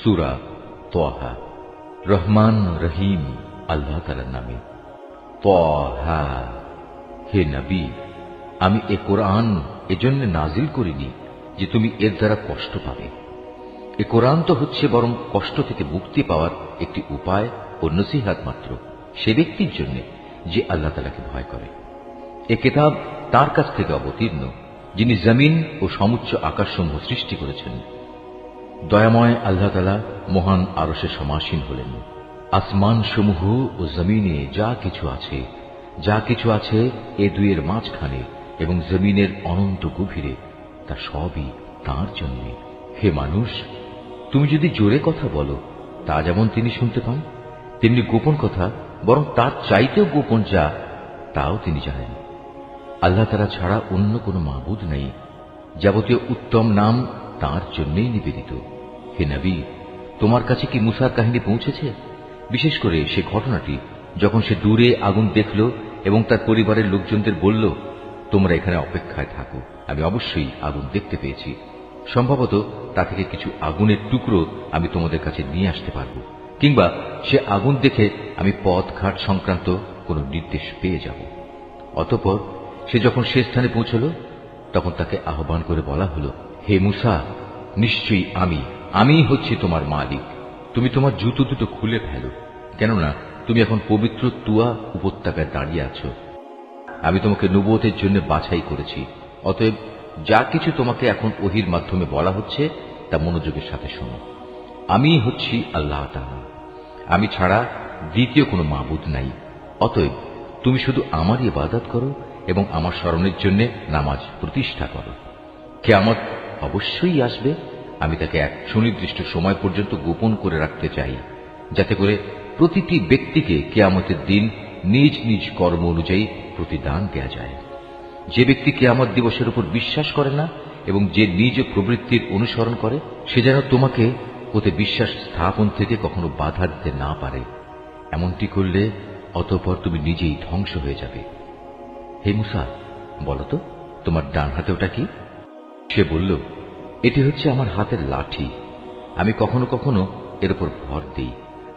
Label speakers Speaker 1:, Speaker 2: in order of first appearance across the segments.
Speaker 1: সূরা তাহা। রহমান রহিম আল্লাহ তাআলার নামে। তাহা, হে নবী, আমি এ কোরআন এজন্য নাজিল করিনি যে তুমি এর দ্বারা কষ্ট পাবে। এ কোরআন তো হচ্ছে বরং কষ্ট থেকে মুক্তি পাওয়ার একটি উপায় ও নসিহত মাত্র সে ব্যক্তির জন্য যে আল্লাহ তাআলাকে ভয় করে। এ কিতাব তার কাছ থেকে অবতীর্ণ যিনি জমিন ও সমুচ্চ আকাশসমূহ সৃষ্টি করেছেন। দয়াময় আল্লাহ তাআলা মহান আরশে সমাসীন হলেন। আসমান সমূহ ও জমিনে যা কিছু আছে এ দুইয়ের মাঝখানে এবং জমিনের অনন্ত গভীরে, তা সবই তাঁর জন্য। হে মানুষ, তুমি যদি জোরে কথা বলো তা যেমন তিনি শুনতে পান, তেমনি গোপন কথা বরং তার চাইতেও গোপন যা, তাও তিনি জানেন। আল্লাহ তাআলা ছাড়া অন্য কোনো মাবুদ নেই। যাবতীয় উত্তম নাম তাঁর জন্যই নিবেদিত। হে নবী, তোমার কাছে কি মুসার কাহিনী পৌঁছেছে? বিশেষ করে সে ঘটনাটি যখন সে দূরে আগুন দেখল এবং তার পরিবারের লোকজনদের বলল, তোমরা এখানে অপেক্ষায় থাকো, আমি অবশ্যই আগুন দেখতে পেয়েছি। সম্ভবত তা থেকে কিছু আগুনের টুকরো আমি তোমাদের কাছে নিয়ে আসতে পারব, কিংবা সে আগুন দেখে আমি পথঘাট সংক্রান্ত কোনো নির্দেশ পেয়ে যাব। অতঃপর সে যখন সে স্থানে পৌঁছল, তখন তাকে আহ্বান করে বলা হল, হে মুসা, নিশ্চয়ই আমি হচ্ছি তোমার মালিক। তুমি তোমার জুতো দুটো খুলে ফেলো, কেননা তুমি এখন পবিত্র তুয়া উপত্যকায় দাঁড়িয়ে আছো। আমি তোমাকে নবুয়তের জন্য বাছাই করেছি। অতএব যা কিছু তোমাকে এখন ওহীর মাধ্যমে বলা হচ্ছে তা মনোযোগের সাথে শোনো। আমি হচ্ছি আল্লাহ তাআলা, আমি ছাড়া দ্বিতীয় কোনো মাবুদ নাই। অতএব তুমি শুধু আমারই ইবাদত করো এবং আমার স্মরণের জন্য নামাজ প্রতিষ্ঠা করো। কিয়ামত অবশ্যই আসবে, আমি তাকে এক সুনির্দিষ্ট সময় পর্যন্ত গোপন করে রাখতে চাই, যাতে করে প্রতিটি ব্যক্তিকে কিয়ামতের দিন নিজ নিজ কর্ম অনুযায়ী প্রতিদান দেয়া যায়। যে ব্যক্তি কিয়ামত দিবসের উপর বিশ্বাস করে না এবং যে নিজ প্রবৃত্তির অনুসরণ করে, সে যেন তোমাকে ওতে বিশ্বাস স্থাপন থেকে কখনো বাধা দিতে না পারে। এমনটি করলে অতঃপর তুমি নিজেই ধ্বংস হয়ে যাবে। হে মুসা, বলতো তোমার ডান হাতে ওটা কি? সে বলল, এটি হচ্ছে আমার হাতের লাঠি। আমি কখনো কখনো এর উপর ভর দিই,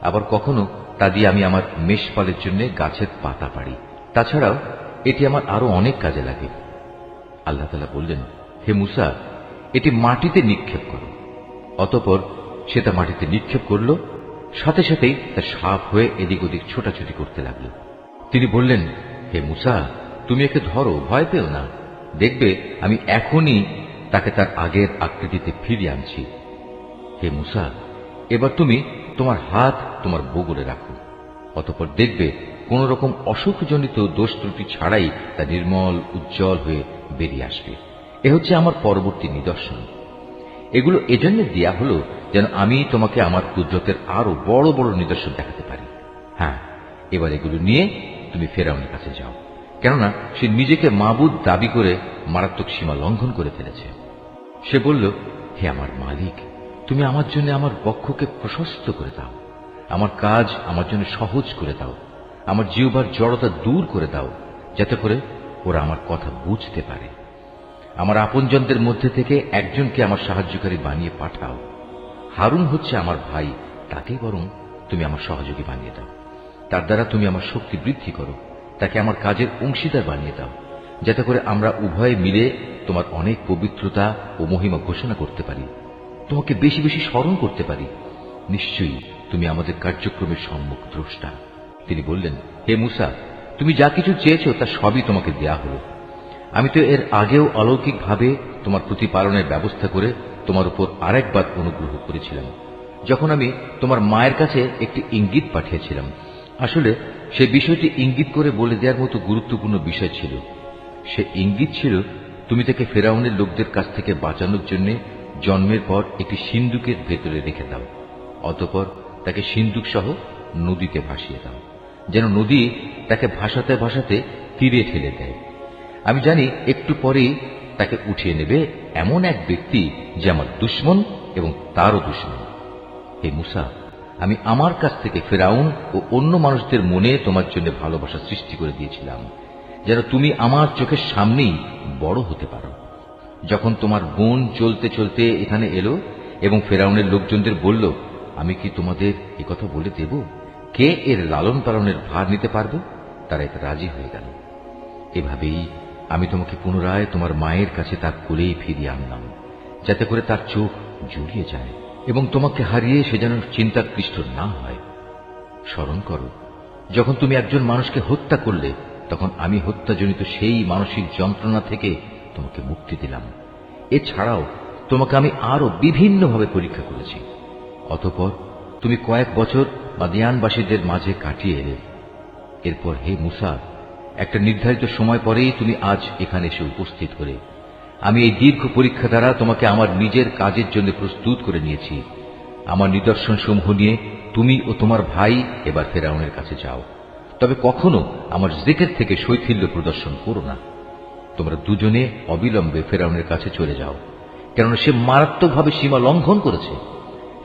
Speaker 1: আবার কখনো তা দিয়ে আমি আমার মেষপালের জন্য গাছের পাতা পাড়ি। তাছাড়াও এটি আমার আরো অনেক কাজে লাগে। আল্লাহ তাআলা বললেন, হে মুসা, এটি মাটিতে নিক্ষেপ করো। অতঃপর সে তা মাটিতে নিক্ষেপ করল, সাথে সাথেই তা সাপ হয়ে এদিক ওদিক ছোটাছুটি করতে লাগল। তিনি বললেন, হে মুসা, তুমি একে ধরো, ভয় পেও না। দেখবে আমি এখনই তাকে তার আগের আকৃতিতে ফিরিয়ে আনছি। হে মুসা, এবার তুমি তোমার হাত তোমার বগলে রাখো। অতঃপর দেখবে কোন রকম অসুখজনিত দোষ ত্রুটি ছাড়াই তা নির্মল উজ্জ্বল হয়ে বেরিয়ে আসবে। এ হচ্ছে আমার পরবর্তী নিদর্শন। এগুলো এজন্য দেয়া হলো যেন আমি তোমাকে আমার কুদরতের আরো বড় বড় নিদর্শন দেখাতে পারি। হ্যাঁ, এবার এগুলো নিয়ে তুমি ফেরাউনের কাছে যাও, কেননা সে নিজেকে মাবুদ দাবি করে মারাত্মক সীমা লঙ্ঘন করে ফেলেছে। সে বলল, হে আমার মালিক, তুমি আমার জন্য আমার বক্ষকে প্রশস্ত করে দাও, আমার কাজ আমার জন্য সহজ করে দাও, আমার জিহ্বার জড়তা দূর করে দাও, যাতে করে ওরা আমার কথা বুঝতে পারে। আমার আপনজনদের মধ্যে থেকে একজনকে আমার সাহায্যকারী বানিয়ে পাঠাও। হারুন হচ্ছে আমার ভাই, তাকেই বরং তুমি আমার সহযোগী বানিয়ে দাও। তার দ্বারা তুমি আমার শক্তি বৃদ্ধি করো, তাকে আমার কাজের অংশীদার বানিয়ে দাও, যাতে করে আমরা উভয়ে মিলে তোমার অনেক পবিত্রতা ও মহিমা ঘোষণা করতে পারি, তোমাকে বেশি বেশি স্মরণ করতে পারি। নিশ্চয়ই তুমি আমাদের কার্যক্রমের সম্মুখ দ্রষ্টা। তিনি বললেন, হে মুসা, তুমি যা কিছু চেয়েছো তা সবই তোমাকে দেয়া হলো। আমি তো এর আগেও অলৌকিকভাবে তোমার প্রতিপালনের ব্যবস্থা করে তোমার উপর আরেকবার অনুগ্রহ করেছিলাম, যখন আমি তোমার মায়ের কাছে একটি ইঙ্গিত পাঠিয়েছিলাম। আসলে সে বিষয়টি ইঙ্গিত করে বলে দেওয়ার মতো গুরুত্বপূর্ণ বিষয় ছিল। সে ইঙ্গিত ছিল, তুমি তাকে ফেরাউনের লোকদের কাছ থেকে বাঁচানোর জন্য জন্মের পর একটি সিন্দুকের ভেতরে রেখে দাও। অতঃপর তাকে সিন্দুক সহ নদীতে ভাসিয়ে দাও, যেন নদী তাকে ভাসাতে ভাসাতে তীরে ঠেলে দেয়। আমি জানি একটু পরেই তাকে উঠিয়ে নেবে এমন এক ব্যক্তি যে আমার দুশমন এবং তারও দুশমন। হে মুসা, আমি আমার কাছ থেকে ফেরাউন ও অন্য মানুষদের মনে তোমার জন্য ভালোবাসা সৃষ্টি করে দিয়েছিলাম, যেন তুমি আমার চোখের সামনেই বড় হতে পারো। যখন তোমার বোন চলতে চলতে এখানে এলো এবং ফেরাউনের লোকজনদের বলল, আমি কি তোমাদের একথা বলে দেব কে এর লালন পালনের ভার নিতে পারবে? তারা এতে রাজি হয়ে গেল। এভাবেই আমি তোমাকে পুনরায় তোমার মায়ের কাছে তার কোলেই ফিরিয়ে আনলাম, যাতে করে তার চোখ জুড়িয়ে যায় এবং তোমাকে হারিয়ে সে যেন চিন্তাক্লিষ্ট না হয়। স্মরণ করো, যখন তুমি একজন মানুষকে হত্যা করলে, তখন আমি হত্যাজনিত সেই মানসিক যন্ত্রণা থেকে তোমাকে মুক্তি দিলাম। এছাড়াও তোমাকে আমি আরো বিভিন্নভাবে পরীক্ষা করেছি। অতঃপর তুমি কয়েক বছর মাদিয়ানবাসীদের মাঝে কাটিয়ে এলে। এরপর হে মুসা, একটা নির্ধারিত সময় পরেই তুমি আজ এখানে এসে উপস্থিত হলে। আমি এই দীর্ঘ পরীক্ষা দ্বারা তোমাকে আমার নিজের কাজের জন্য প্রস্তুত করে নিয়েছি। আমার নিদর্শন সমূহ নিয়ে তুমি ও তোমার ভাই এবার ফেরাউনের কাছে যাও, তবে কখনো আমার জিকির থেকে শৈথিল্য প্রদর্শন করো না। তোমরা দুজনে অবিলম্বে ফেরাউনের কাছে চলে যাও, কেননা সে মারাত্মকভাবে সীমা লঙ্ঘন করেছে।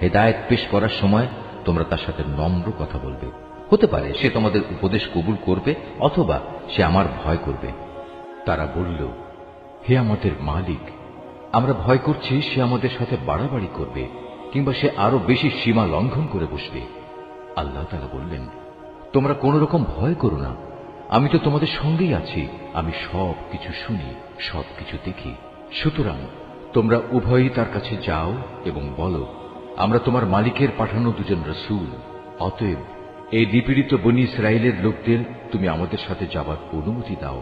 Speaker 1: হেদায়েত পেশ করার সময় তোমরা তার সাথে নম্র কথা বলবে। হতে পারে সে তোমাদের উপদেশ কবুল করবে, অথবা সে আমার ভয় করবে। তারা বলল, হে আমাদের মালিক, আমরা ভয় করছি সে আমাদের সাথে বাড়াবাড়ি করবে, কিংবা সে আরো বেশি সীমা লঙ্ঘন করে বসবে। আল্লাহ তাআলা বললেন, তোমরা কোন রকম ভয় করো না, আমি তো তোমাদের সঙ্গেই আছি। আমি সব কিছু শুনি, সব কিছু দেখি। সুতরাং তোমরা উভয়ই তার কাছে যাও এবং বলো, আমরা তোমার মালিকের পাঠানো দুজন রাসূল। অতএব এই নিপীড়িত বনী ইসরায়েলের লোকদের তুমি আমাদের সাথে যাবার অনুমতি দাও।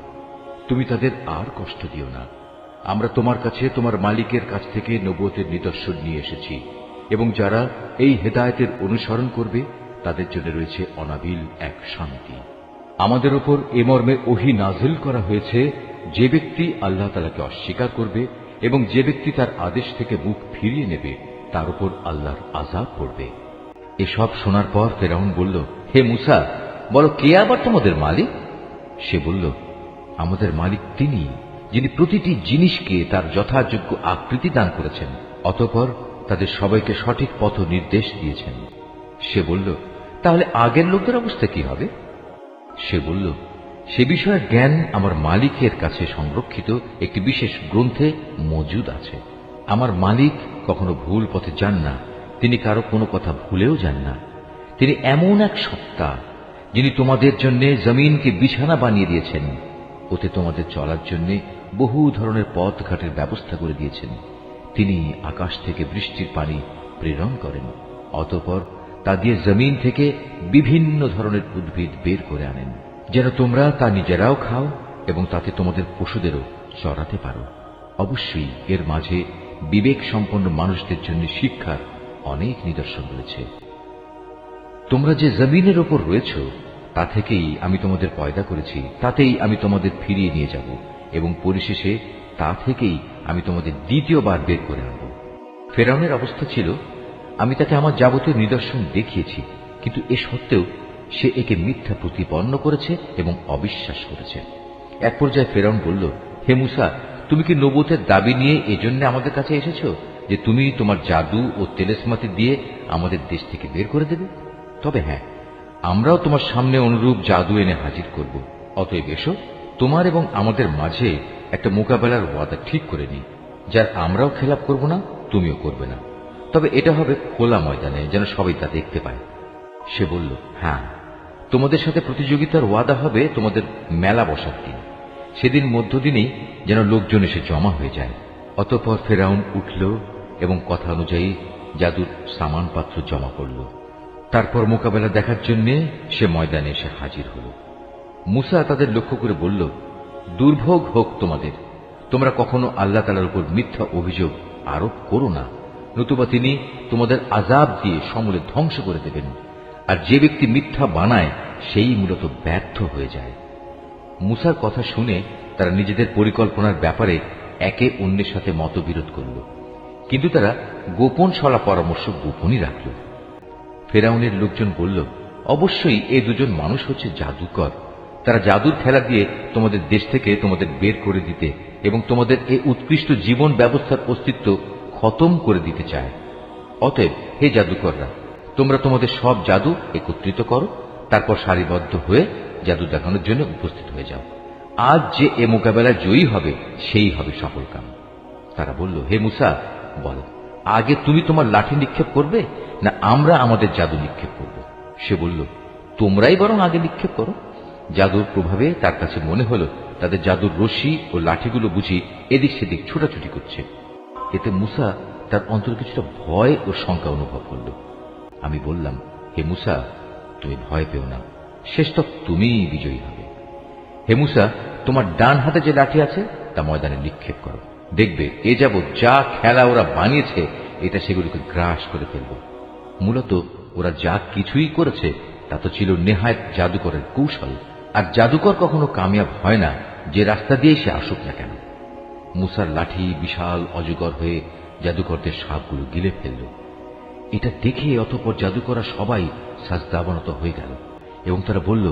Speaker 1: তুমি তাদের আর কষ্ট দিও না। আমরা তোমার কাছে তোমার মালিকের কাছ থেকে নবুয়তের নিদর্শন নিয়ে এসেছি, এবং যারা এই হেদায়েতের অনুসরণ করবে তাদের জন্য রয়েছে অনাবিল এক শান্তি। আমাদের উপর এ মর্মে ওহী নাজিল করা হয়েছে, যে ব্যক্তি আল্লাহ তাআলাকে অস্বীকার করবে এবং যে ব্যক্তি তার আদেশ থেকে মুখ ফিরিয়ে নেবে, তার উপর আল্লাহর আযাব পড়বে। এসব শোনার পর ফেরাউন বলল, হে মূসা, বলো কে আবার তোমাদের মালিক? সে বলল, আমাদের মালিক তিনি, যিনি প্রতিটি জিনিসকে তার যথাযোগ্য আকৃতি দান করেছেন, অতঃপর তাদের সবাইকে সঠিক পথ নির্দেশ দিয়েছেন। সে বলল, তাহলে আগের লোকদের অবস্থা কি হবে? সে বলল, সে বিষয়ে জ্ঞান আমার মালিকের কাছে সংরক্ষিত একটি বিশেষ গ্রন্থে মজুদ আছে। আমার মালিক কখনো ভুল পথে যান না, তিনি কারো কোনো কথা ভুলেও যান না। তিনি এমন এক সত্তা, যিনি তোমাদের জন্য জমিনকে বিছানা বানিয়ে দিয়েছেন, ওতে তোমাদের চলার জন্য বহু ধরনের পথঘাটের ব্যবস্থা করে দিয়েছেন। তিনি আকাশ থেকে বৃষ্টির পানি প্রেরণ করেন, অতঃপর তা দিয়ে জমিন থেকে বিভিন্ন ধরনের উদ্ভিদ বের করে আনেন, যেন তোমরা তা নিজেরাও খাও এবং তাতে তোমাদের পশুদেরও চড়াতে পারো। অবশ্যই এর মাঝে বিবেক সম্পন্ন মানুষদের জন্য শিক্ষার অনেক নিদর্শন রয়েছে। তোমরা যে জমিনের ওপর রয়েছ তা থেকেই আমি তোমাদের পয়দা করেছি, তাতেই আমি তোমাদের ফিরিয়ে নিয়ে যাব এবং পরিশেষে তা থেকেই আমি তোমাদের দ্বিতীয়বার বের করে আনব। ফেরাউনের অবস্থা ছিল, আমি তাকে আমার যাবতীয় নিদর্শন দেখিয়েছি, কিন্তু এ সত্ত্বেও সে একে মিথ্যা প্রতিপন্ন করেছে এবং অবিশ্বাস করেছে। এক পর্যায়ে ফেরাউন বলল, হে মূসা, তুমি কি নবুয়তের দাবি নিয়ে এজন্য আমাদের কাছে এসেছো যে তুমি তোমার জাদু ও তেলেসমাতি দিয়ে আমাদের দেশ থেকে বের করে দেবে? তবে হ্যাঁ, আমরাও তোমার সামনে অনুরূপ জাদু এনে হাজির করব। অতএব এসো, তোমার এবং আমাদের মাঝে একটা মোকাবেলার ওয়াদা ঠিক করে নিই, যার আমরাও খেলাপ করব না, তুমিও করবে না। তবে এটা হবে খোলা ময়দানে, যেন সবাই তা দেখতে পায়। সে বলল, হ্যাঁ, তোমাদের সাথে প্রতিযোগিতার ওয়াদা হবে তোমাদের মেলা বসার দিন। সেদিন মধ্যদিনেই যেন লোকজন এসে জমা হয়ে যায়। অতঃপর ফেরাউন উঠল এবং কথা অনুযায়ী জাদুর সামানপাত্র জমা করল। তারপর মোকাবেলা দেখার জন্য সে ময়দানে এসে হাজির হল। মূসা তাদের লক্ষ্য করে বলল, দুর্ভোগ হোক তোমাদের, তোমরা কখনো আল্লাহ তাআলার উপর মিথ্যা অভিযোগ আরোপ করো না, নতুবা তিনি তোমাদের আযাব দিয়ে সমূলে ধ্বংস করে দেবেন। আর যে ব্যক্তি মিথ্যা বানায় সেই মূলত ব্যর্থ হয়ে যায়। মূসার কথা শুনে তারা নিজেদের পরিকল্পনার ব্যাপারে একে অন্যের সাথে মতবিরোধ করল, কিন্তু তারা গোপন সলা পরামর্শ গোপনই রাখল। ফেরাউনের লোকজন বলল, অবশ্যই এই দুজন মানুষ হচ্ছে জাদুকর। তারা জাদুর খেলা দিয়ে তোমাদের দেশ থেকে তোমাদের বের করে দিতে এবং তোমাদের এই উৎকৃষ্ট জীবন ব্যবস্থার অস্তিত্ব খতম করে দিতে চায়। অতএব হে জাদুকররা, তোমরা তোমাদের সব জাদু একত্রিত করো, তারপর সারিবদ্ধ হয়ে জাদু দেখানোর জন্য উপস্থিত হয়ে যাও। আজ যে এ মোকাবেলায় জয়ী হবে সেই হবে সফলকাম। তারা বলল, হে মূসা, বলো, আগে তুমি তোমার লাঠি নিক্ষেপ করবে না আমরা আমাদের জাদু নিক্ষেপ করব? সে বলল, তোমরাই বরং আগে নিক্ষেপ করো। জাদুর প্রভাবে তার কাছে মনে হলো তাদের জাদুর রশি ও লাঠিগুলো বুঝি এদিক সেদিক ছোটাছুটি করছে। এতে মূসা তার অন্তরে কিছুটা ভয় ও শঙ্কা অনুভব করল। আমি বললাম, হে মূসা, তুমি ভয় পেও না, শেষ তক তুমিই বিজয়ী হবে। হে মূসা, তোমার ডান হাতে যে লাঠি আছে তা ময়দানে নিক্ষেপ করো। দেখবে এ যাবৎ যা খেলা ওরা বানিয়েছে এটা সেগুলোকে গ্রাস করে ফেলব। মূলত ওরা যা কিছুই করেছে তা তো ছিল নেহায়েত জাদুকরের কৌশল, আর জাদুকর কখনো কামিয়াব হয় না যে রাস্তা দিয়ে সে আসুক না কেন। মূসার লাঠি বিশাল অজগর হয়ে জাদুকরদের সাপগুলো গিলে ফেলল। এটা দেখে অতঃপর জাদুকররা সবাই সাজদাবনত হয়ে গেল এবং তারা বলল,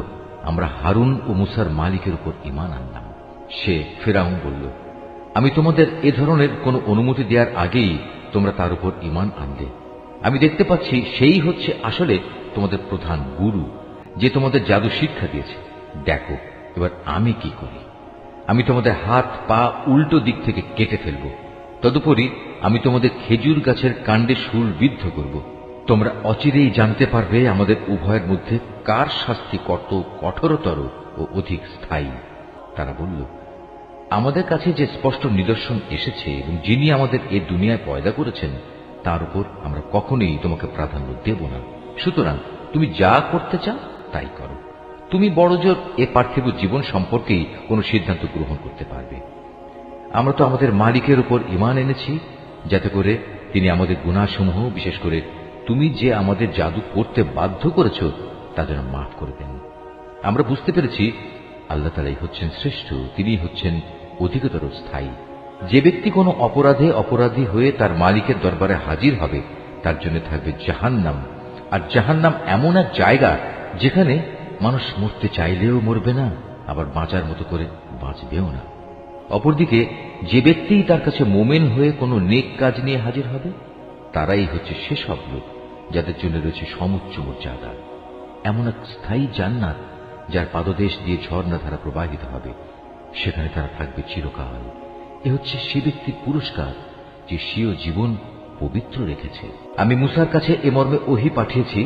Speaker 1: আমরা হারুন ও মূসার মালিকের উপর ঈমান আনলাম। সে ফিরআউন বলল, আমি তোমাদের এ ধরনের কোন অনুমতি দেওয়ার আগেই তোমরা তার উপর ঈমান আনলে। আমি দেখতে পাচ্ছি সেই হচ্ছে আসলে তোমাদের প্রধান গুরু, যে তোমাদের জাদু শিক্ষা দিয়েছে। দেখো এবার আমি কি করি। আমি তোমাদের হাত পা উল্টো দিক থেকে কেটে ফেলব। তদুপরি আমি তোমাদের খেজুর গাছের কাণ্ডে শুল বিদ্ধ করব। তোমরা অচিরেই জানতে পারবে আমাদের উভয়ের মধ্যে কার শাস্তি কত কঠোরতর ও অধিক স্থায়ী। তারা বলল, আমাদের কাছে যে স্পষ্ট নিদর্শন এসেছে এবং যিনি আমাদের এ দুনিয়ায় পয়দা করেছেন তার উপর আমরা কখনোই তোমাকে প্রাধান্য দেব না। সুতরাং তুমি যা করতে চাও তাই করো। তুমি বড়জোর এ পার্থিব জীবন সম্পর্কেই কোনো সিদ্ধান্ত গ্রহণ করতে পারবে। আমরা তো আমাদের মালিকের উপর ঈমান এনেছি যাতে করে তিনি আমাদের গুনাহসমূহ, বিশেষ করে তুমি যে আমাদের জাদু করতে বাধ্য করেছ তা যেন মাফ করে দেন। আমরা বুঝতে পেরেছি আল্লাহ তাআলাই হচ্ছেন শ্রেষ্ঠ, তিনি হচ্ছেন অধিকতর স্থায়ী। যে ব্যক্তি কোনো অপরাধে অপরাধী হয়ে তার মালিকের দরবারে হাজির হবে তার জন্য থাকবে জাহান্নাম, আর জাহান্নাম এমন এক জায়গা যেখানে মানুষ মরতে চাইলেও মরবে না, আবার বাঁচার মতো করে বাঁচবেও না। অপরদিকে যে ব্যক্তি তার কাছে মোমেন হয়ে কোনো নেক কাজ নিয়ে হাজির হবে তারাই হচ্ছে সেসব লোক যাদের জন্য রয়েছে সমুচ্চ মর্যাদা, এমন এক স্থায়ী জান্নাত যার পাদদেশ দিয়ে ঝর্ণাধারা প্রবাহিত হবে, সেখানে তারা থাকবে চিরকাল। এ হচ্ছে সে ব্যক্তির পুরস্কার যে স্বীয় জীবন পবিত্র রেখেছে। আমি মূসার কাছে এ মর্মে ওহী পাঠিয়েছি,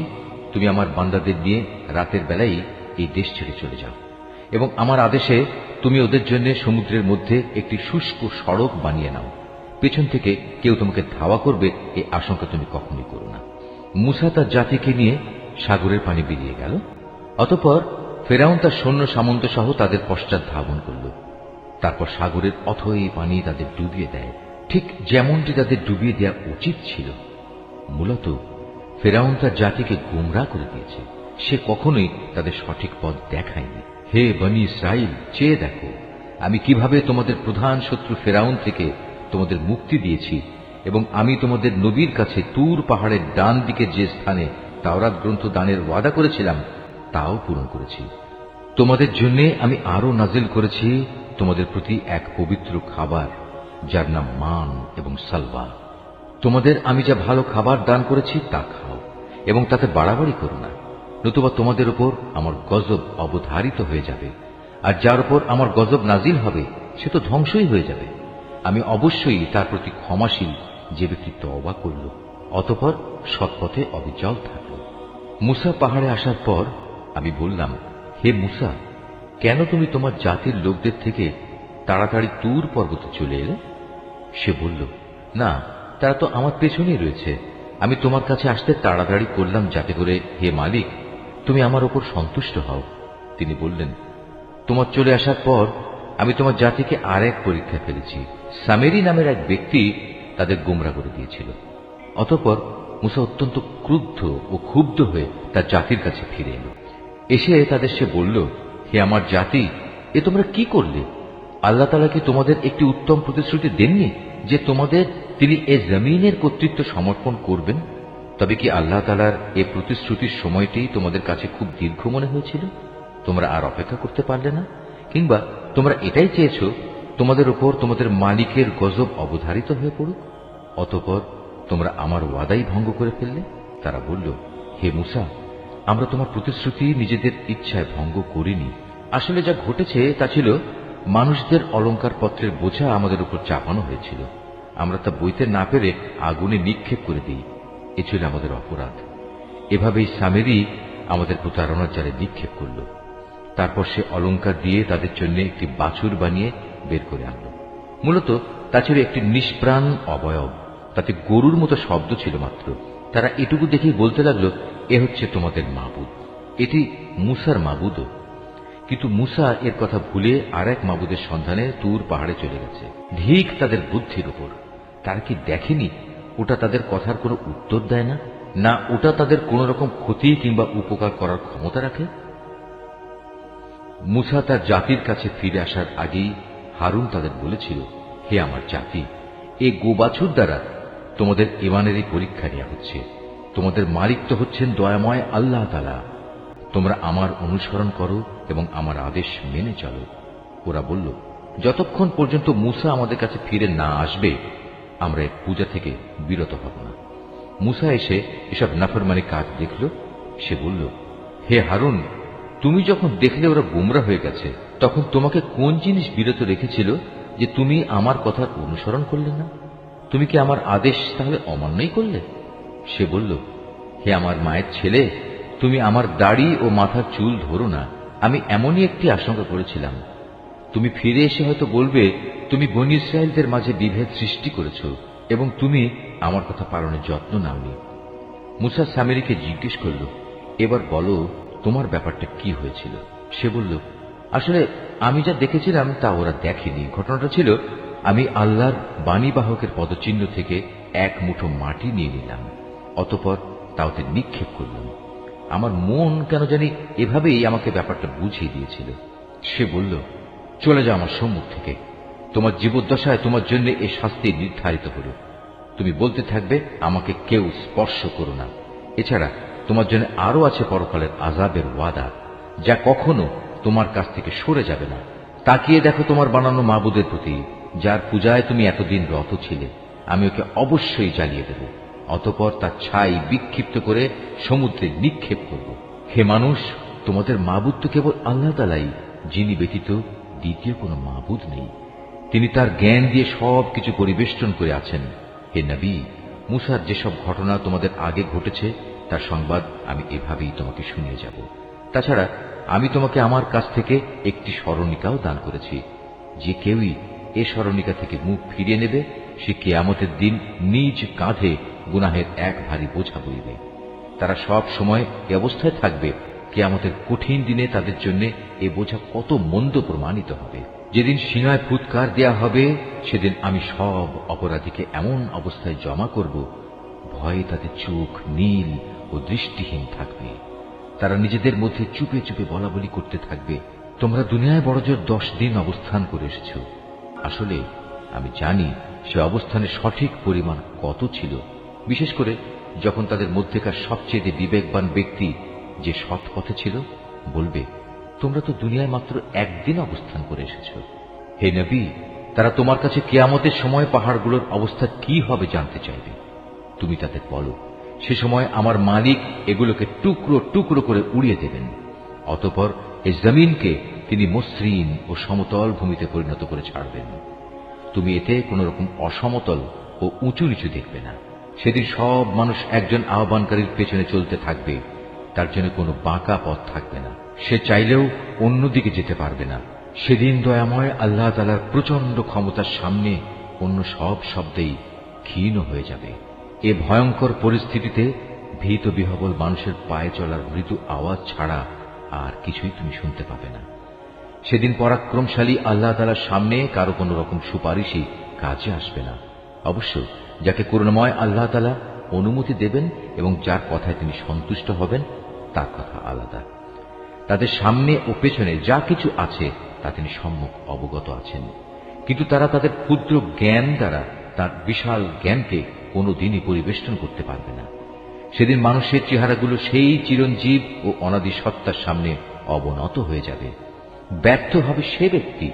Speaker 1: তুমি আমার বান্দাদের নিয়ে রাতের বেলায় এই দেশ ছেড়ে চলে যাও এবং আমার আদেশে তুমি ওদের জন্য সমুদ্রের মধ্যে একটি শুষ্ক সড়ক বানিয়ে নাও। পেছন থেকে কেউ তোমাকে ধাওয়া করবে এই আশঙ্কা তুমি কখনোই করো না। মূসা তার জাতিকে নিয়ে সাগরের পানি বেরিয়ে গেল। অতঃপর ফেরাউন তার সৈন্য সামন্ত সহ তাদের পশ্চাৎ ধাবন করল। তারপর সাগরের অথই পানি তাদের ডুবিয়ে দেয়, ঠিক যেমনটি তাদের ডুবিয়ে দেওয়া উচিত ছিল। মূলত ফেরাউন তার জাতিকে গোমরাহ করে দিয়েছে, সে কখনোই তাদের সঠিক পথ দেখায়নি। হে বনী ইসরাইল, চেয়ে দেখো আমি কিভাবে তোমাদের প্রধান শত্রু ফেরাউন থেকে তোমাদের মুক্তি দিয়েছি এবং আমি তোমাদের নবীর কাছে তুর পাহাড়ের ডান দিকে যে স্থানে তাওরাত গ্রন্থ দানের ওয়াদা করেছিলাম তাও পূরণ করেছি। তোমাদের জন্য আমি আরো নাজিল করেছি তোমাদের প্রতি এক পবিত্র খাবার যার নাম মান এবং সালওয়া। তোমাদের আমি যা ভালো খাবার দান করেছি তা খাও এবং তাতে বাড়াবাড়ি করো না, নতুবা তোমাদের উপর আমার গজব অবধারিত হয়ে যাবে, আর যার উপর আমার গজব নাজিল হবে সে তো ধ্বংসই হয়ে যাবে। আমি অবশ্যই তার প্রতি ক্ষমাশীল যে ব্যক্তি তওবা করল অতঃপর সৎপথে অবিচল থাকল। মূসা পাহাড়ে আসার পর আমি বললাম, হে মূসা, কেন তুমি তোমার জাতির লোকদের থেকে তাড়াতাড়ি তুর পর্বতে চলে এলে? সে বলল, না, তারা তো আমার পেছনেই রয়েছে। আমি তোমার কাছে আসতে তাড়াতাড়ি করলাম যাতে করে হে মালিক তুমি আমার উপর সন্তুষ্ট হও। তিনি বললেন, তোমার চলে আসার পর আমি তোমার জাতিকে আর এক পরীক্ষা ফেলেছি। সামেরি নামের এক ব্যক্তি তাদের গোমরাহ করে দিয়েছিল। অতঃপর মূসা অত্যন্ত ক্রুদ্ধ ও ক্ষুব্ধ হয়ে তার জাতির কাছে ফিরে এল। এসে তাদের সে বলল, হে আমার জাতি, এ তোমরা কি করলে? আল্লাহ তাআলা কি তোমাদের একটি উত্তম প্রতিশ্রুতি দেননি যে তোমাদের তিনি এ জমিনের কর্তৃত্ব সমর্পণ করবেন? তবে কি আল্লাহ তাআলার এ প্রতিশ্রুতির সময়টি তোমাদের কাছে খুব দীর্ঘ মনে হয়েছিল? তোমরা আর অপেক্ষা করতে পারলে না? কিংবা তোমরা এটাই চেয়েছ তোমাদের উপর তোমাদের মালিকের গজব অবধারিত হয়ে পড়ুক, অতঃপর তোমরা আমার ওয়াদাই ভঙ্গ করে ফেললে? তারা বলল, হে মূসা, আমরা তোমার প্রতিশ্রুতি নিজেদের ইচ্ছায় ভঙ্গ করিনি। আসলে যা ঘটেছে তা ছিল মানুষদের অলংকার পত্রের বোঝা আমাদের উপর চাপানো হয়েছিল। আমরা তা বইতে না পেরে আগুনে নিক্ষেপ করে দিই। এ ছিল আমাদের অপরাধ। এভাবেই সামেরি আমাদের প্রতারণার জালে নিক্ষেপ করল। তারপর সে অলংকার দিয়ে তাদের জন্য একটি বাছুর বানিয়ে বের করে আনল। মূলত তা ছিল একটি নিষ্প্রাণ অবয়ব, তাতে গরুর মতো শব্দ ছিল মাত্র। তারা এটুকু দেখেই বলতে লাগলো, এ হচ্ছে তোমাদের মাবুদ, এটি মুসার মাবুদও। কিন্তু মুসা এর কথা ভুলে আর এক মাবুদের সন্ধানে তুর পাহাড়ে চলে গেছে। ধিক তাদের বুদ্ধির উপর! তারা কি দেখেনি ওটা তাদের কথার কোনো উত্তর দেয় না, না ওটা তাদের কোন রকম ক্ষতি কিংবা উপকার করার ক্ষমতা রাখে? মুসা তার জাতির কাছে ফিরে আসার আগেই হারুন তাদের বলেছিল, হে আমার জাতি, এ গোবাছুর দ্বারা তোমাদের ঈমানেরই পরীক্ষা নেওয়া হচ্ছে। তোমাদের মালিক তো হচ্ছেন দয়াময় আল্লাহ তাআলা। তোমরা আমার অনুসরণ করো এবং আমার আদেশ মেনে চলো। ওরা বলল, যতক্ষণ পর্যন্ত মুসা আমাদের কাছে ফিরে না আসবে আমরা এর পূজা থেকে বিরত হব না। মুসা এসে এসব নাফরমানি কাজ দেখল। সে বলল, হে হারুন, তুমি যখন দেখলে ওরা গোমরা হয়ে গেছে, তখন তোমাকে কোন জিনিস বিরত রেখেছিল যে তুমি আমার কথার অনুসরণ করলে না? তুমি কি আমার আদেশ তাহলে অমান্যই করলে? সে বলল, হে আমার মায়ের ছেলে, তুমি আমার দাড়ি ও মাথার চুল ধরো না। আমি এমনই একটি আশঙ্কা করেছিলাম। তুমি ফিরে এসে হয়তো বলবে, তুমি বনী ইসরায়েলদের মাঝে বিভেদ সৃষ্টি করেছ এবং তুমি আমার কথা পালনের যত্ন নাওনি। মুসা সামেরীকে জিজ্ঞেস করল, এবার বলো তোমার ব্যাপারটা কি হয়েছিল? সে বলল, আসলে আমি যা দেখেছিলাম তা ওরা দেখেনি। ঘটনাটা ছিল, আমি আল্লাহর বাণীবাহকের পদচিহ্ন থেকে এক মুঠো মাটি নিয়ে নিলাম, অতঃপর তা ওতে নিক্ষেপ করলাম। আমার মন কেন জানি এভাবেই আমাকে ব্যাপারটা বুঝিয়ে দিয়েছিল। সে বলল, চলে যাও আমার সম্মুখ থেকে। তোমার জীবদ্দশায় তোমার জন্য এ শাস্তি নির্ধারিত হল। তুমি বলতে থাকবে, আমাকে কেউ স্পর্শ করো না। এছাড়া তোমার জন্য আরো আছে পরকালের আযাবের ওয়াদা, যা কখনো তোমার কাছ থেকে সরে যাবে না। তাকিয়ে দেখো তোমার বানানো মাবুদের প্রতি, যার পূজায় তুমি এতদিন রত ছিলে। আমি ওকে অবশ্যই জ্বালিয়ে দেব, অতঃপর তার ছাই বিক্ষিপ্ত করে সমুদ্রে নিক্ষেপ করব। হে মানুষ, তোমাদের মাবুদ তো কেবল আল্লাহ তাআলাই, যিনি ব্যতীত দ্বিতীয় কোনো মাবুদ নেই। তিনি তার জ্ঞান দিয়ে সবকিছু পরিবেষ্টন করে আছেন। হে নবী, মুসার যেসব ঘটনা তোমাদের আগে ঘটেছে তার সংবাদ আমি এভাবেই তোমাকে শুনিয়ে যাব। তাছাড়া আমি তোমাকে আমার কাছ থেকে একটি স্মরণিকাও দান করেছি। যে কেউই এ স্মরণিকা থেকে মুখ ফিরিয়ে নেবে, সে কিয়ামতের দিন নিজ কাঁধে গুনাহের এক ভারী বোঝা বইবে। তারা সব সময় এ অবস্থায় থাকবে, কিয়ামতের কঠিন দিনে তাদের জন্য এ বোঝা কত মন্দ প্রমাণিত হবে। যেদিন সিনায় ফুৎকার দেয়া হবে, সেদিন আমি সব অপরাধীকে এমন অবস্থায় জমা করব, ভয়ে তাদের চোখ নীল ও দৃষ্টিহীন থাকবে। তারা নিজেদের মধ্যে চুপে চুপে বলাবলি করতে থাকবে, তোমরা দুনিয়ায় বড়জোর 10 দিন অবস্থান করে এসেছ। আসলে আমি জানি সে অবস্থানের সঠিক পরিমাণ কত ছিল, বিশেষ করে যখন তাদের মধ্যেকার সবচেয়ে বিবেকবান ব্যক্তি, যে সৎ পথে ছিল, বলবে, তোমরা তো দুনিয়ায় মাত্র একদিন অবস্থান করে এসেছ। হে নবী, তারা তোমার কাছে কিয়ামতের সময় পাহাড়গুলোর অবস্থা কি হবে জানতে চাইবে। তুমি তাদের বলো, সে সময় আমার মালিক এগুলোকে টুকরো টুকরো করে উড়িয়ে দেবেন, অতঃপর এই জমিনকে তিনি মসৃণ ও সমতল ভূমিতে পরিণত করে ছাড়বেন। তুমি এতে কোন রকম অসমতল ও উঁচু নিচু দেখবে না। সেদিন সব মানুষ একজন আহ্বানকারীর পেছনে চলতে থাকবে, তার জন্য কোনো বাঁকা পথ থাকবে না। সে চাইলেও অন্যদিকে যেতে পারবে না। সেদিন দয়াময় আল্লাহ তাআলার প্রচন্ড ক্ষমতার সামনে অন্য সব শব্দেই ক্ষীণ হয়ে যাবে। এ ভয়ঙ্কর পরিস্থিতিতে ভীত বিহবল মানুষের পায়ে চলার মৃদু আওয়াজ ছাড়া আর কিছুই তুমি শুনতে পাবে না। সেদিন পরাক্রমশালী আল্লাহ তাআলার সামনে কারো কোনো রকম সুপারিশই কাজে আসবে না। অবশ্য যাকে করুণাময় আল্লাহ তাআলা অনুমতি দেবেন এবং যার কথায় তিনি সন্তুষ্ট হবেন, তার কথা আলাদা। তাদের সামনে ও পেছনে যা কিছু আছে তা তিনি সম্মুখ অবগত আছেন, কিন্তু তারা তাদের ক্ষুদ্র জ্ঞান দ্বারা তার বিশাল জ্ঞানকে কোনোদিনই পরিবেষ্টন করতে পারবে না। সেদিন মানুষের চেহারাগুলো সেই চিরঞ্জীব ও অনাদি সত্তার সামনে অবনত হয়ে যাবে। ব্যর্থ হবে সে ব্যক্তি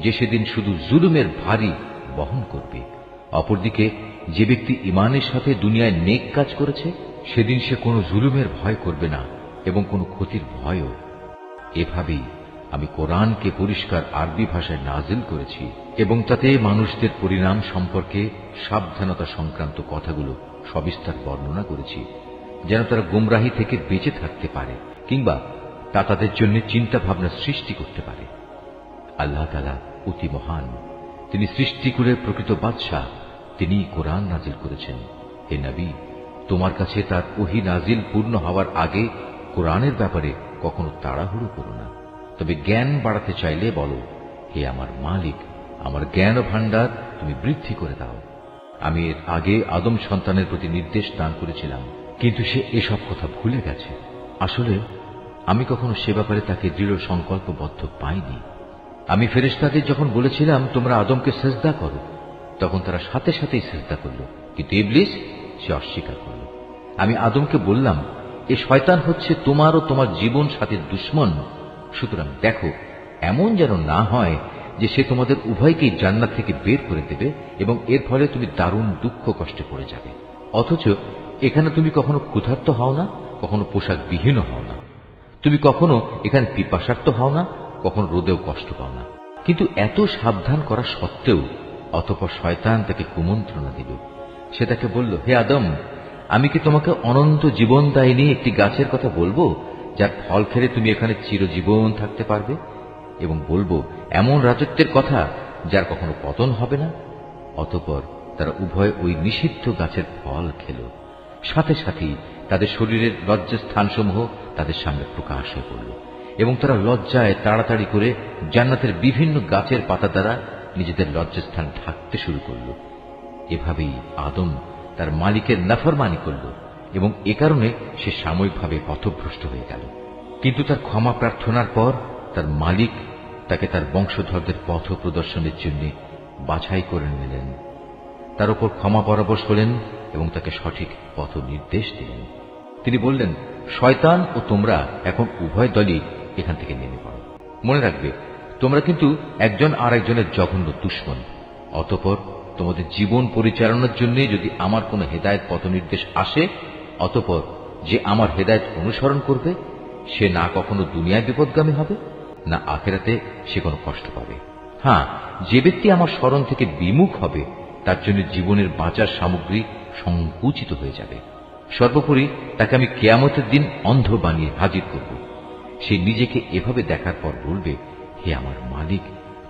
Speaker 1: যে সেদিন শুধু জুলুমের ভারী বহন করবে। অপরদিকে যে ব্যক্তি ঈমানের সাথে দুনিয়ায় নেক কাজ করেছে, সেদিন সে কোনো জুলুমের ভয় করবে না এবং কোনো ক্ষতির ভয়ও। এভাবেই আমি কোরআনকে পরিষ্কার আরবি ভাষায় নাজিল করেছি এবং তাতে মানুষদের পরিণাম সম্পর্কে সাবধানতা সংক্রান্ত কথাগুলো সবিস্তার বর্ণনা করেছি, যেন তারা গুমরাহি থেকে বেঁচে থাকতে পারে কিংবা তা তাদের জন্য চিন্তা ভাবনা সৃষ্টি করতে পারে। আল্লাহ তাআলা অতি মহান, তিনি সৃষ্টিকুলের প্রকৃত বাদশাহ, তিনি কোরআন নাজিল করেছেন। হে নবী, তোমার কাছে তার ওহী নাজিল পূর্ণ হওয়ার আগে কোরআনের ব্যাপারে কখনো তাড়াহুড়ো করো না। তবে জ্ঞান বাড়াতে চাইলে বলো, হে আমার মালিক, আমার জ্ঞান ভাণ্ডার তুমি বৃদ্ধি করে দাও। আমি এর আগে আদম সন্তানের প্রতি নির্দেশ দান করেছিলাম, কিন্তু সে এসব কথা ভুলে গেছে। আসলে আমি কখনো সে ব্যাপারে তাকে দৃঢ় সংকল্পবদ্ধ পাইনি। আমি ফেরেশতাদের যখন বলেছিলাম তোমরা আদমকে সিজদা করো, তখন তারা সাথে সাথেই সিজদা করল, কিন্তু ইবলিস সে অস্বীকার করল। আমি আদমকে বললাম, এ শয়তান হচ্ছে তোমার ও তোমার জীবন সাথীর দুশমন, সুতরাং দেখো এমন যেন না হয় যে সে তোমাদের উভয়কেই জান্নাত থেকে বের করে দেবে এবং এর ফলে তুমি দারুণ দুঃখ কষ্টে পড়ে যাবে। অথচ এখানে তুমি কখনো ক্ষুধার্ত হও না, কখনো পোশাক বিহীন হও না, তুমি কখনো এখানে পিপাসার্ত হও না, কখনো রোদেও কষ্ট পাও না। কিন্তু এত সাবধান করা সত্ত্বেও অতঃপর শয়তান তাকে কুমন্ত্রণা দিল। সে তাকে বলল, হে আদম, আমি কি তোমাকে অনন্ত জীবনদায়িনী একটি গাছের কথা বলবো, যার ফল খেলে তুমি এখানে চিরজীবন থাকতে পারবে, এবং বলবো এমন রাজত্বের কথা যার কখনো পতন হবে না? অতঃপর তারা উভয় ওই নিষিদ্ধ গাছের ফল খেল। সাথে সাথেই তাদের শরীরের লজ্জাস্থানসমূহ তাদের সামনে প্রকাশ হয়ে পড়ল এবং তারা লজ্জায় তাড়াতাড়ি করে জান্নাতের বিভিন্ন গাছের পাতা দ্বারা নিজেদের লজ্জাস্থান ঢাকতে শুরু করল। এভাবেই আদম তার মালিকের নাফরমানি করল এবং এ কারণে সে সাময়িকভাবে পথভ্রষ্ট হয়ে গেল। কিন্তু তার ক্ষমা প্রার্থনার পর তার মালিক তাকে তার বংশধরদের পথ প্রদর্শনের জন্য বাছাই করে নিলেন, তার উপর ক্ষমা পরবশ হলেন এবং তাকে সঠিক পথ নির্দেশ দিলেন। তিনি বললেন, শয়তান ও তোমরা এখন উভয় দলই এখান থেকে নেমে পড়ো। মনে রাখবে, তোমরা কিন্তু একজন আর একজনের জঘন্য দুশমন। অতঃপর তোমাদের জীবন পরিচালনার জন্য যদি আমার কোনো হেদায়েত পথ নির্দেশ আসে, অতঃপর যে আমার হেদায়েত অনুসরণ করবে সে না কখনো দুনিয়ায় বিপদগামী হবে, না আখিরাতে সে কোনো কষ্ট পাবে। হ্যাঁ, যে ব্যক্তি আমার স্মরণ থেকে বিমুখ হবে তার জন্য জীবনের বাঁচার সামগ্রী সংকুচিত হয়ে যাবে। সর্বোপরি তাকে আমি কিয়ামতের দিন অন্ধ বানিয়ে হাজির করব। সে নিজেকে এভাবে দেখার পর বলবে, হে আমার মালিক,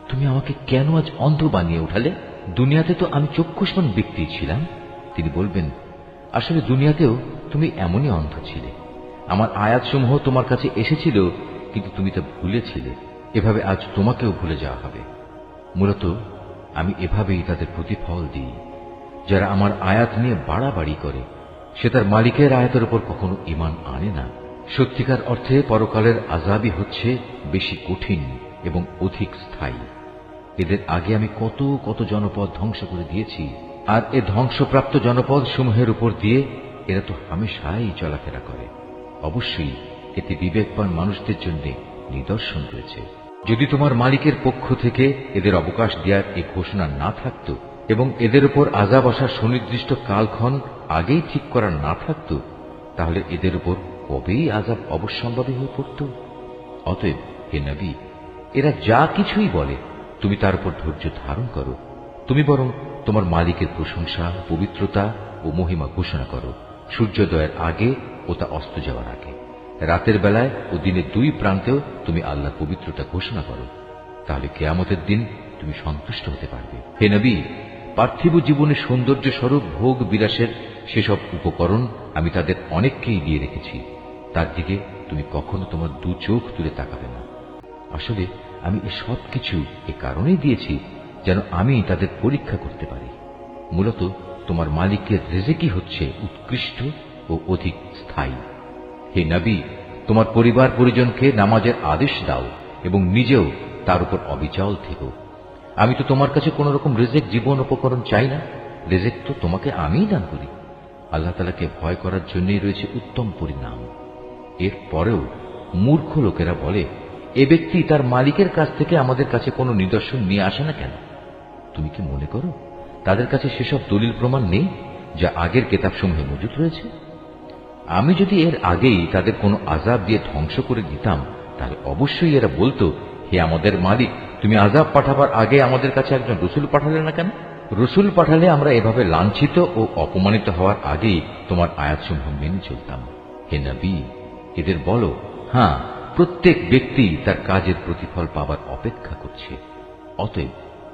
Speaker 1: তুমি আমাকে কেন আজ অন্ধ বানিয়ে উঠালে? দুনিয়াতে তো আমি চক্ষুষ্মান ব্যক্তি ছিলাম। তিনি বলবেন, আসলে দুনিয়াতেও তুমি এমনই অন্ধ ছিলে। আমার আয়াতসমূহ তোমার কাছে এসেছিল, কিন্তু তুমি তা ভুলেছিলে। এভাবে আজ তোমাকেও ভুলে যাওয়া হবে। মূলত আমি এভাবেই তাদের প্রতিফল দিই। যারা আমার আয়াত নিয়ে বাড়াবাড়ি করে সে তার মালিকের আয়াতের উপর কখনো ঈমান আনে না। সত্যিকার অর্থে পরকালের আযাবই হচ্ছে বেশি কঠিন এবং অধিক স্থায়ী। এদের আগে আমি কত কত জনপদ ধ্বংস করে দিয়েছি, আর এ ধ্বংসপ্রাপ্ত জনপদ সমূহের উপর দিয়ে এরা তো হামেশাই চলাফেরা করে। অবশ্যই এতে বিবেকবান মানুষদের জন্য নিদর্শন রয়েছে। যদি তোমার মালিকের পক্ষ থেকে এদের অবকাশ দেওয়ার এই ঘোষণা না থাকত এবং এদের উপর আযাব আসার সুনির্দিষ্ট কালক্ষণ আগেই ঠিক করা না থাকত, তাহলে এদের উপর কবেই আযাব অবশ্যম্ভাবী হয়ে পড়ত। অতএব হে নবী, এরা যা কিছুই বলে তুমি তার উপর ধৈর্য ধারণ করো। তুমি বরং তোমার মালিকের প্রশংসা, পবিত্রতা ও মহিমা ঘোষণা করো সূর্যোদয়ের আগে ও তা অস্ত যাওয়ার আগে। রাতের বেলায় ও দিনের দুই প্রান্তেও তুমি আল্লাহর পবিত্রতা ঘোষণা করো। তাহলে কিয়ামতের দিন তুমি সন্তুষ্ট হতে পারবে। হে নবী, পার্থিব জীবনের সৌন্দর্য স্বরূপ ভোগ বিলাসের সেসব উপকরণ আমি তাদের অনেককেই দিয়ে রেখেছি, তার দিকে তুমি কখনো তোমার দু চোখ তুলে তাকাবে না। আসলে আমি এ সব কিছু এ কারণেই দিয়েছি যেন আমি তাদের পরীক্ষা করতে পারি। মূলত তোমার মালিকের রিজিকই হচ্ছে উৎকৃষ্ট ও অধিক স্থায়ী। হে নবী, তোমার পরিবার পরিজনকে নামাজের আদেশ দাও এবং নিজেও তার উপর অবিচল থেকো। আমি তো তোমার কাছে কোন রকম রিজিক জীবন উপকরণ চাই না, রিজিক তো তোমাকে আমিই দান করি। আল্লাহ তাআলাকে ভয় করার জন্যই রয়েছে উত্তম পরিণাম। এর পরেও মূর্খ লোকেরা বলে, এ ব্যক্তি তার মালিকের কাছ থেকে আমাদের কাছে কোনো নিদর্শন নিয়ে আসে না কেন? তুমি কি মনে করো তাদের কাছে সেসব দলিল প্রমাণ নেই যা আগের কিতাবসমূহে মজুদ রয়েছে? আমি যদি এর আগেই তাদের কোনো আযাব দিয়ে ধ্বংস করে দিতাম, তাহলে অবশ্যই এরা বলতো, হে আমাদের মালিক, তুমি আযাব পাঠাবার আগে আমাদের কাছে একজন রাসূল পাঠালে না কেন? রসুল পাঠালে আমরা এভাবে লাঞ্ছিত ও অপমানিত হওয়ার আগেই তোমার আয়াতসমূহ মেনে চলতাম। হে নবী, এদের বলো, হ্যাঁ, প্রত্যেক ব্যক্তি তার কাজের প্রতিফল পাবার অপেক্ষা করছে, অতএব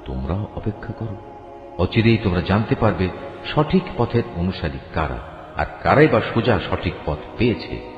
Speaker 1: তোমরাও অপেক্ষা করো। অচিরেই তোমরা জানতে পারবে সঠিক পথের অনুসারী কারা, আর কারাই বা সোজা সঠিক পথ পেয়েছে।